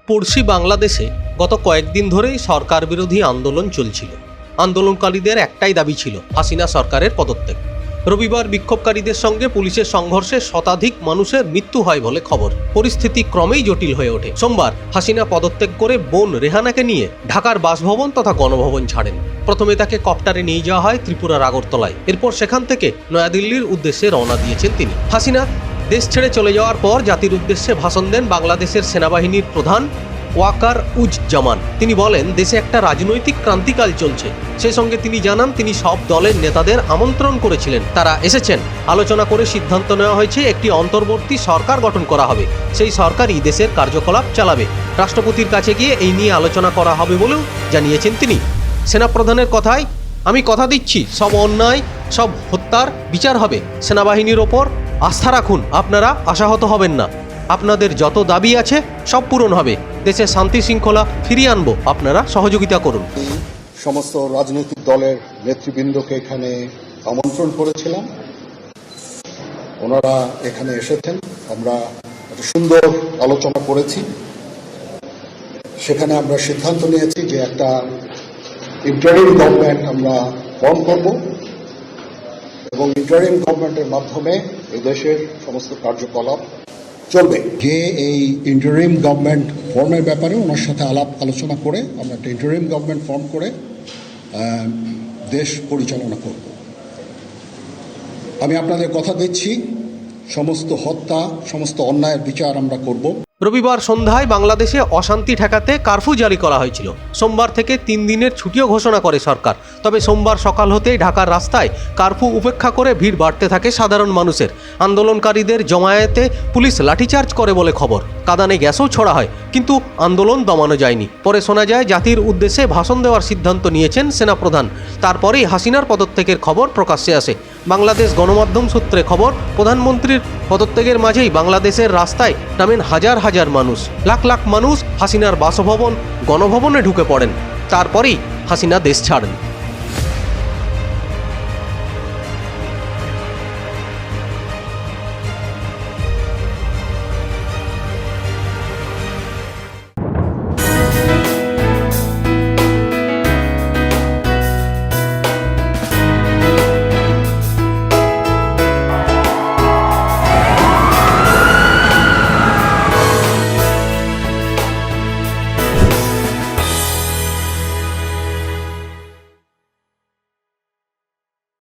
পড়শি বাংলাদেশে গত কয়েকদিন ধরেই সরকার বিরোধী আন্দোলন চলছিল। আন্দোলনকারীদের একটাই দাবি ছিল হাসিনা সরকারের পদত্যাগ। রবিবার বিক্ষোভকারীদের সঙ্গে পুলিশের সংঘর্ষে শতাধিক মানুষের মৃত্যু হয় বলে খবর। পরিস্থিতি ক্রমেই জটিল হয়ে ওঠে। সোমবার হাসিনা পদত্যাগ করে বোন রেহানাকে নিয়ে ঢাকার বাসভবন তথা গণভবন ছাড়েন। প্রথমে তাকে কপ্টারে নিয়ে যাওয়া হয় ত্রিপুরার আগরতলায়। এরপর সেখান থেকে নয়াদিল্লির উদ্দেশ্যে রওনা দিয়েছেন তিনি। হাসিনা দেশ ছেড়ে চলে যাওয়ার পর জাতির উদ্দেশ্যে ভাষণ দেন বাংলাদেশের সেনাবাহিনীর প্রধান ওয়াকার উজ্জামান। তিনি বলেন, দেশে একটা রাজনৈতিক ক্রান্তিকাল চলছে। সেই সঙ্গে তিনি জানান, তিনি সব দলের নেতাদের আমন্ত্রণ করেছিলেন, তারা এসেছেন। আলোচনা করে সিদ্ধান্ত নেওয়া হয়েছে একটি অন্তর্বর্তী সরকার গঠন করা হবে। সেই সরকারই দেশের কার্যকলাপ চালাবে। রাষ্ট্রপতির কাছে গিয়ে এই নিয়ে আলোচনা করা হবে বলেও জানিয়েছেন তিনি। সেনাপ্রধানের কথায়, আমি কথা দিচ্ছি সব অন্যায়, সব হত্যার বিচার হবে। সেনাবাহিনীর ওপর আস্থা রাখুন, আপনারা আশাহত হবেন না। আপনাদের যত দাবি আছে সব পূরণ হবে। দেশে শান্তি শৃঙ্খলা ফিরিয়ে আনবো, আপনারা সহযোগিতা করুন। সমস্ত রাজনৈতিক দলের নেতৃবৃন্দকে এখানে আমন্ত্রণ করেছিলাম, ওনারা এখানে এসেছেন। আমরা একটা সুন্দর আলোচনা করেছি। সেখানে আমরা সিদ্ধান্ত নিয়েছি যে একটা ইন্টারিম গভর্নমেন্ট আমরা ফর্ম করব এবং ইন্টারিম গভর্নমেন্টের মাধ্যমে এই দেশের সমস্ত কার্যকলাপ চলবে। যে এই ইন্টারিম গভর্নমেন্ট ফর্মের ব্যাপারে ওনার সাথে আলোচনা করে আমরা একটা ইন্টারিম গভর্নমেন্ট ফর্ম করে দেশ পরিচালনা করব। আমি আপনাদের কথা দিচ্ছি, সমস্ত হত্যা, সমস্ত অন্যায়ের বিচার আমরা করব। রবিবার সন্ধ্যায় বাংলাদেশে অশান্তি ঠেকাতে কারফিউ জারি করা হয়েছিল। সোমবার থেকে 3 দিনের ছুটিও ঘোষণা করে সরকার। তবে সোমবার সকাল হতেই ঢাকার রাস্তায় কারফিউ উপেক্ষা করে ভিড় বাড়তে থাকে সাধারণ মানুষের। আন্দোলনকারীদের জমায়েতে পুলিশ লাঠিচার্জ করে বলে খবর। কাঁদানে গ্যাসও ছোড়া হয়, কিন্তু আন্দোলন দমানো যায়নি। পরে শোনা যায় জাতির উদ্দেশ্যে ভাষণ দেওয়ার সিদ্ধান্ত নিয়েছেন সেনাপ্রধান। তারপরেই হাসিনার পদত্যাগের খবর প্রকাশ্যে আসে। বাংলাদেশ গণমাধ্যম সূত্রে খবর, প্রধানমন্ত্রীর পদত্যাগের মাঝেই বাংলাদেশের রাস্তায় নামেন হাজার হাজার মানুষ। লাখ লাখ মানুষ হাসিনার বাসভবন গণভবনে ঢুকে পড়েন। তারপরেই হাসিনা দেশ ছাড়েন।